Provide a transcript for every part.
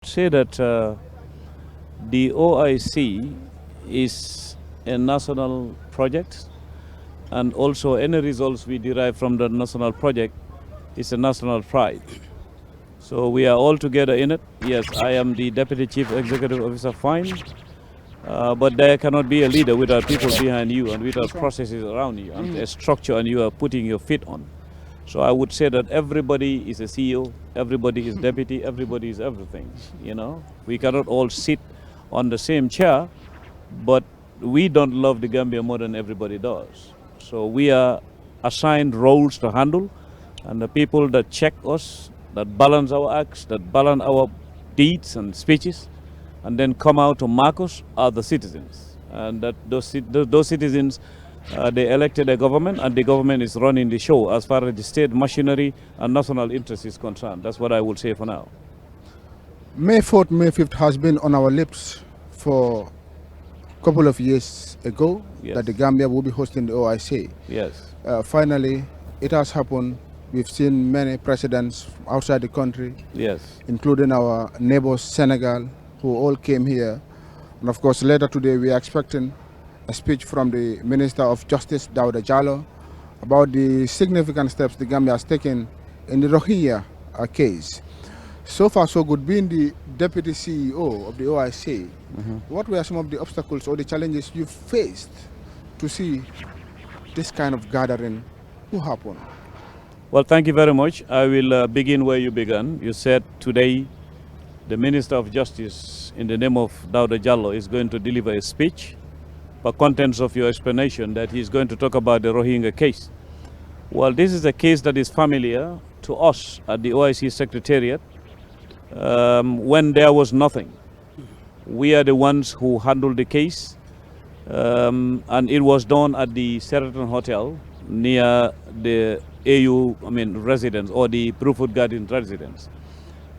Say that the OIC is a national project, and also any results we derive from the national project is a national pride. So we are all together in it. Yes, I am the Deputy Chief Executive Officer, fine, but there cannot be a leader without people behind you and without processes around you and a structure and you are putting your feet on. So I would say that everybody is a CEO, everybody is deputy, everybody is everything, you know. We cannot all sit on the same chair, but we don't love the Gambia more than everybody does. So we are assigned roles to handle, and the people that check us, that balance our acts, that balance our deeds and speeches, and then come out to mark us are the citizens. And that those citizens, they elected a government, and the government is running the show as far as the state machinery and national interest is concerned. That's what I will say for now. May 4th, May 5th has been on our lips for a couple of years ago, Yes. that the Gambia will be hosting the OIC. Yes. Finally, it has happened. We've seen many presidents from outside the country, Yes. including our neighbors, Senegal, who all came here. And of course, later today, we are expecting a speech from the Minister of Justice, Dawda Jallow, about the significant steps the Gambia has taken in the Rohingya case. So far, so good. Being the Deputy CEO of the OIC, what were some of the obstacles or the challenges you faced to see this kind of gathering happen? Well, thank you very much. I will begin where you began. You said today the Minister of Justice, in the name of Dawda Jallow, is going to deliver a speech. The contents of your explanation that he's going to talk about the Rohingya case. Well, this is a case that is familiar to us at the OIC Secretariat. When there was nothing, we are the ones who handled the case, and it was done at the Sheraton Hotel near the residence, or the Bruford Garden residence.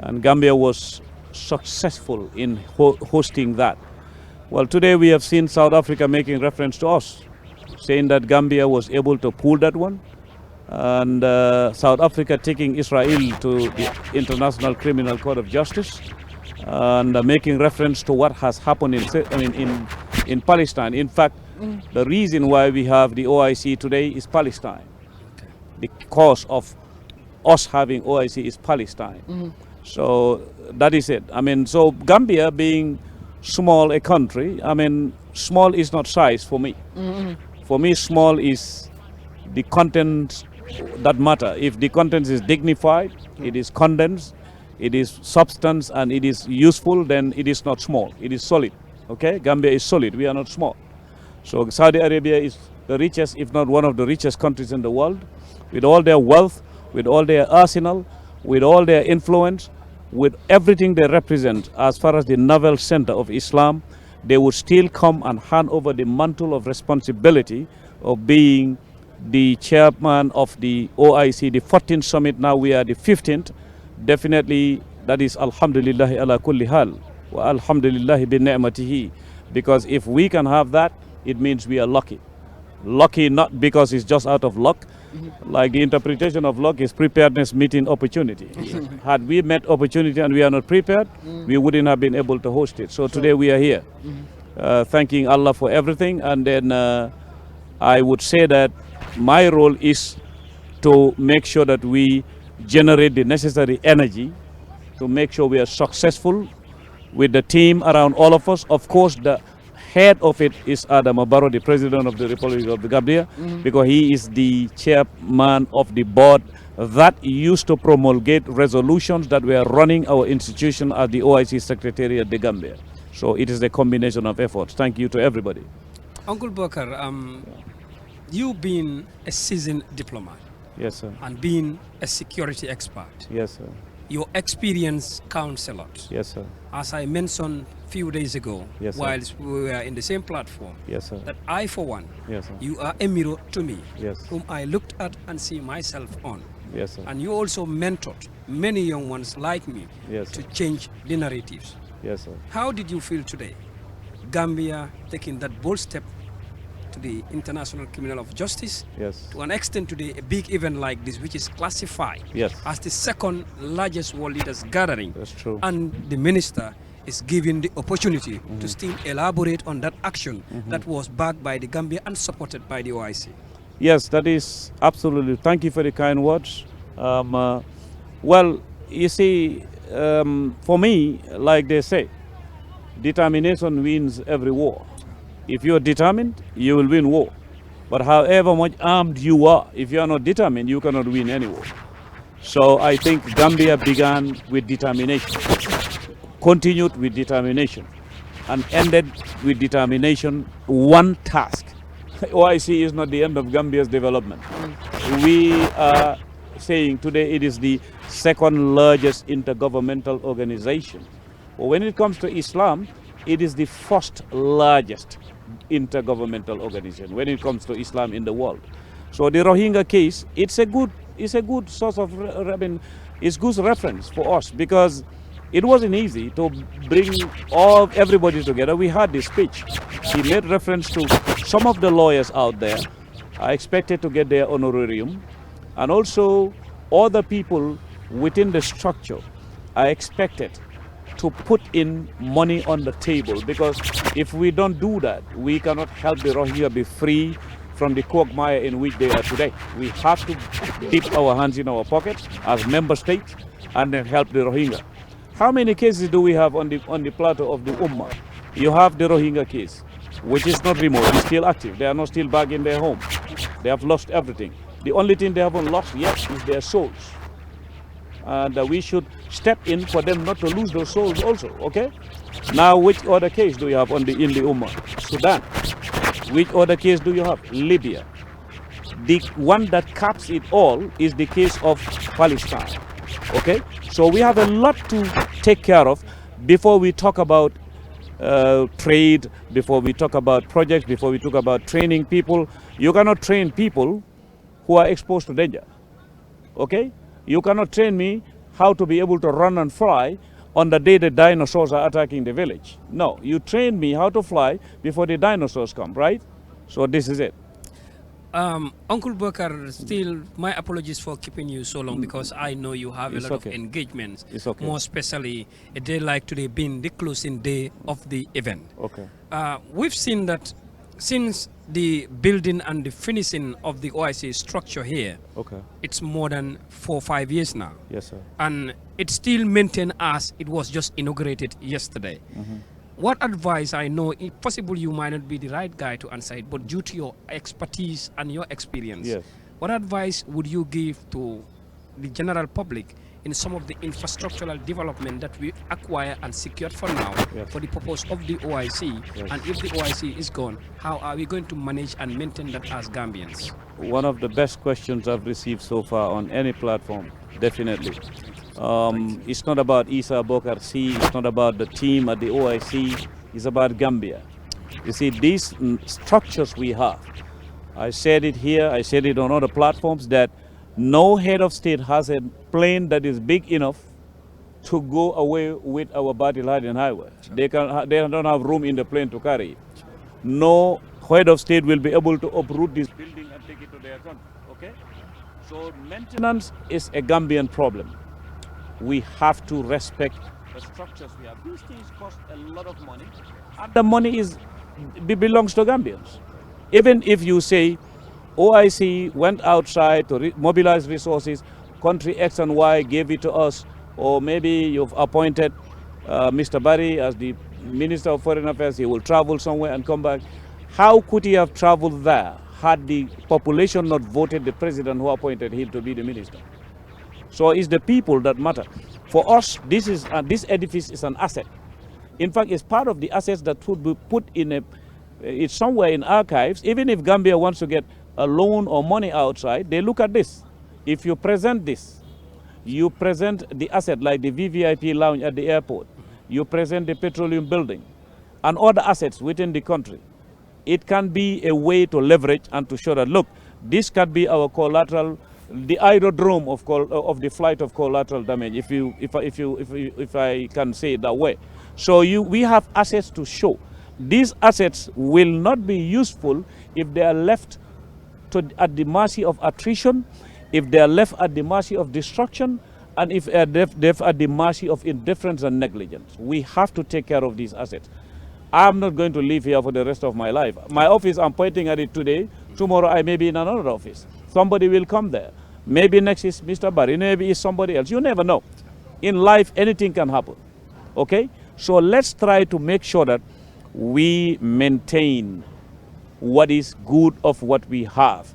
And Gambia was successful in hosting that. Well, today we have seen South Africa making reference to us, saying that Gambia was able to pull that one, and South Africa taking Israel to the International Criminal Court of Justice, and making reference to what has happened in Palestine. In fact, the reason why we have the OIC today is Palestine. The cause of us having OIC is Palestine. So that is it. So Gambia being small a country, small is not size for me. For me, small is the content that matter. If the content is dignified, it is condensed, it is substance, and it is useful, then it is not small. It is solid. Okay, Gambia is solid. We are not small. So Saudi Arabia is the richest, if not one of the richest countries in the world, with all their wealth, with all their arsenal, with all their influence, with everything they represent as far as the naval center of Islam. They would still come and hand over the mantle of responsibility of being the chairman of the OIC, the 14th summit. Now we are the 15th. Definitely, that is alhamdulillah ala kulli hal wa alhamdulillah bi ni'matihi. Because if we can have that, it means we are lucky. Lucky not because it's just out of luck. Like the interpretation of luck is preparedness meeting opportunity. Had we met opportunity and we are not prepared, we wouldn't have been able to host it. So today we are here, thanking Allah for everything. And then I would say that my role is to make sure that we generate the necessary energy to make sure we are successful with the team around all of us. Of course, the head of it is Adam Barrow, the President of the Republic of the Gambia, because he is the chairman of the board that used to promulgate resolutions that were running our institution at the OIC Secretariat, the Gambia. So it is a combination of efforts. Thank you to everybody. Uncle Bokarr, you being a seasoned diplomat, Yes, sir. and being a security expert, Yes, sir. your experience counts a lot. Yes, sir. As I mentioned a few days ago, Yes, sir. whilst we were in the same platform, Yes, sir. that I, for one, Yes, sir. you are a mirror to me, Yes. whom I looked at and see myself on. Yes, sir. And you also mentored many young ones like me Yes, to sir. change the narratives. Yes, sir. How did you feel today, Gambia taking that bold step to the International Criminal of Justice, Yes. to an extent today, a big event like this, which is classified Yes. as the second largest world leaders gathering. That's true. And the minister is given the opportunity to still elaborate on that action that was backed by the Gambia and supported by the OIC. Yes, that is absolutely. Thank you for the kind words. Well, you see, for me, like they say, determination wins every war. If you are determined, you will win war. But however much armed you are, if you are not determined, you cannot win any war. So I think Gambia began with determination, continued with determination, and ended with determination. One task. OIC is not the end of Gambia's development. We are saying today it is the second largest intergovernmental organization. But when it comes to Islam, it is the first largest intergovernmental organization when it comes to Islam in the world. So the Rohingya case, it's a good source of, it's good reference for us, because it wasn't easy to bring everybody together. We had this speech. He made reference to some of the lawyers out there. I expected to get their honorarium, and also other people within the structure. I expected to put in money on the table, because if we don't do that, we cannot help the Rohingya be free from the quagmire in which they are today. We have to dip our hands in our pockets as member states and then help the Rohingya. How many cases do we have on the plateau of the Ummah? You have the Rohingya case, which is not remote, it's still active. They are not still back in their home. They have lost everything. The only thing they haven't lost yet is their souls. And we should step in for them not to lose those souls also, okay? Now, which other case do you have in the Ummah? Sudan. Which other case do you have? Libya. The one that caps it all is the case of Palestine, okay? So we have a lot to take care of before we talk about trade, before we talk about projects, before we talk about training people. You cannot train people who are exposed to danger, okay? You cannot train me how to be able to run and fly on the day the dinosaurs are attacking the village. No, you train me how to fly before the dinosaurs come, right? So this is it. Uncle Bokarr, still, my apologies for keeping you so long, because I know you have a lot of engagements. It's okay. More especially a day like today being the closing day of the event. Okay. We've seen that since the building and the finishing of the OIC structure here, Okay. it's more than 4 or 5 years now. Yes, sir. And it's still maintained as it was just inaugurated yesterday. What advice, I know, if possible, you might not be the right guy to answer it, but due to your expertise and your experience, Yes. what advice would you give to the general public in some of the infrastructural development that we acquire and secured for now, Yes. for the purpose of the OIC? Yes. And if the OIC is gone, how are we going to manage and maintain that as Gambians? One of the best questions I've received so far on any platform, definitely. It's not about ESSA BOKARR SEY, it's not about the team at the OIC, it's about Gambia. You see, these structures we have, I said it here, I said it on other platforms, that no head of state has a plane that is big enough to go away with our battle hardened highway. They don't have room in the plane to carry it. No head of state will be able to uproot this building and take it to their country, okay? So maintenance is a Gambian problem. We have to respect the structures we have. These things cost a lot of money, and the money belongs to Gambians. Even if you say OIC went outside to mobilize resources, country X and Y gave it to us, or maybe you've appointed Mr. Barry as the Minister of Foreign Affairs, he will travel somewhere and come back. How could he have traveled there had the population not voted the president who appointed him to be the minister? So it's the people that matter. For us, this edifice is an asset. In fact, it's part of the assets that would be put in it's somewhere in archives. Even if Gambia wants to get a loan or money outside, they look at this. If you present this, you present the asset like the VVIP lounge at the airport, you present the petroleum building and other assets within the country. It can be a way to leverage and to show that, look, this can be our collateral, the aerodrome of the flight of collateral damage, if I can say it that way. So we have assets to show. these assets will not be useful if they are left at the mercy of attrition, if they are left at the mercy of destruction, and if they are left at the mercy of indifference and negligence. We have to take care of these assets. I'm not going to live here for the rest of my life. My office, I'm pointing at it today. Tomorrow I may be in another office. Somebody will come there. Maybe next is Mr. Barry, maybe it's somebody else. You never know. In life, anything can happen. Okay? So let's try to make sure that we maintain what is good of what we have.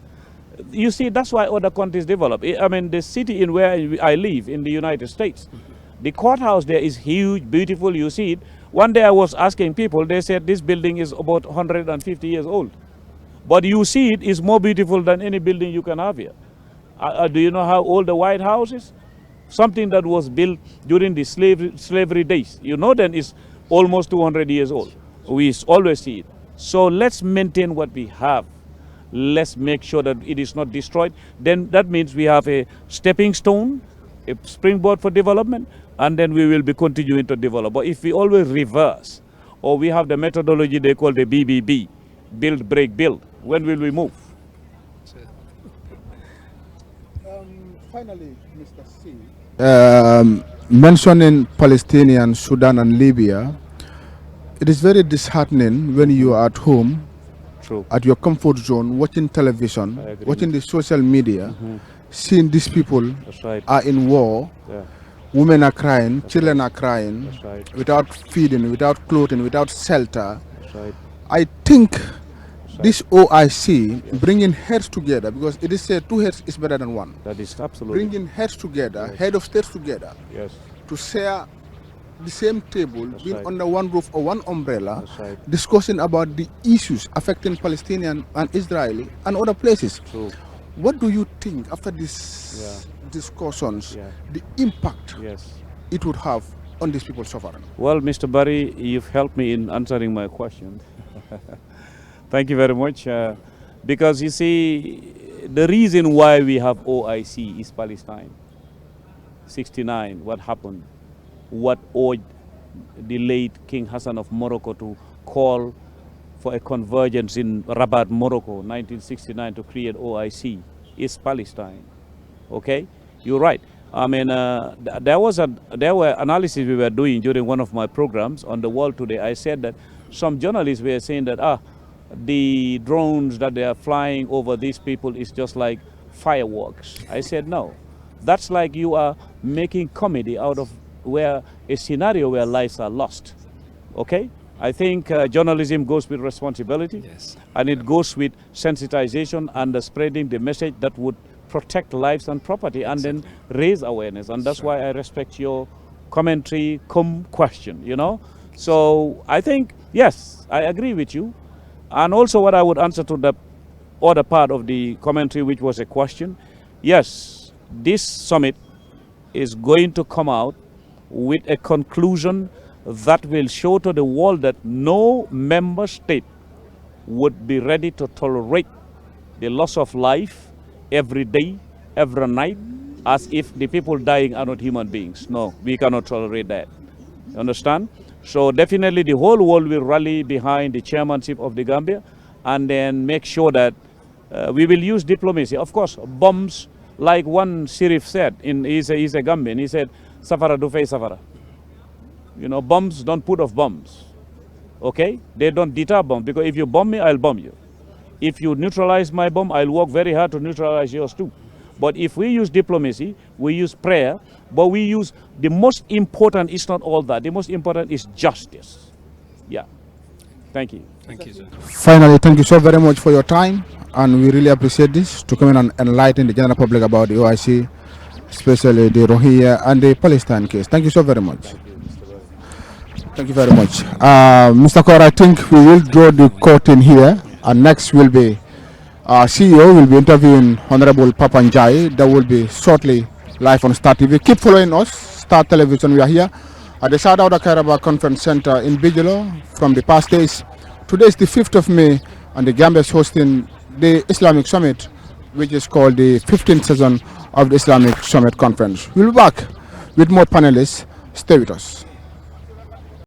You see, that's why other countries develop. I mean, the city in where I live, in the United States, the courthouse there is huge, beautiful, you see it. One day I was asking people, they said this building is about 150 years old. But you see it is more beautiful than any building you can have here. Do you know how old the White House is? Something that was built during the slavery days. You know, then it's almost 200 years old. We always see it. So let's maintain what we have. Let's make sure that it is not destroyed. Then that means we have a stepping stone, a springboard for development, and then we will be continuing to develop. But if we always reverse, or we have the methodology they call the BBB, build, break, build, when will we move? Finally, Mr. C, mentioning Palestinian, Sudan and Libya, it is very disheartening when you are at home, True. At your comfort zone, watching television, watching the social media, seeing these people right. are in war, women are crying, children are crying, without feeding, without clothing, without shelter. Right. I think this OIC bringing heads together, because it is said 2 heads is better than 1. That is absolutely. Bringing heads together, head of states together, to share the same table, being under one roof or one umbrella, discussing about the issues affecting Palestinian and Israeli and other places. True. What do you think after these discussions, the impact it would have on these people suffering? Well, Mr. Barry, you've helped me in answering my question. Thank you very much. Because you see, the reason why we have OIC is Palestine. 69, what happened? What urged the late King Hassan of Morocco to call for a convergence in Rabat, Morocco, 1969, to create OIC is Palestine. Okay, you're right. I mean, there were analyses we were doing during one of my programs on the World Today. I said that some journalists were saying that the drones that they are flying over these people is just like fireworks. I said no, that's like you are making comedy out of where a scenario where lives are lost. Okay, I think journalism goes with responsibility, and it goes with sensitization and spreading the message that would protect lives and property, and then raise awareness. And that's why I respect your commentary, question, you know. So I think, yes, I agree with you. And also what I would answer to the other part of the commentary, which was a question, yes, this summit is going to come out with a conclusion that will show to the world that no member state would be ready to tolerate the loss of life every day, every night, as if the people dying are not human beings. No, we cannot tolerate that. You understand? So definitely the whole world will rally behind the chairmanship of the Gambia, and then make sure that we will use diplomacy. Of course, bombs, like one Sheriff said, he's a Gambian, he said, Safara do face Safara. You know, bombs don't put off bombs. Okay? They don't deter bombs, because if you bomb me, I'll bomb you. If you neutralize my bomb, I'll work very hard to neutralize yours too. But if we use diplomacy, we use prayer, but we use, the most important is not all that. The most important is justice. Yeah. Thank you. Thank you, sir. Finally, thank you so very much for your time, and we really appreciate this, to come in and enlighten the general public about the OIC, especially the Rohingya and the Palestine case. Thank you so very much. Thank you very much. Mr. Kaur, I think we will draw the curtain here, and next will be our CEO will be interviewing Honorable Papanjai. That will be shortly live on Star TV. Keep following us, Star Television. We are here at the South Outer Kairaba Conference Center in Bijilo from the past days. Today is the 5th of May, and the Gambia is hosting the Islamic Summit, which is called the 15th session of the Islamic Summit Conference. We'll be back with more panelists. Stay with us.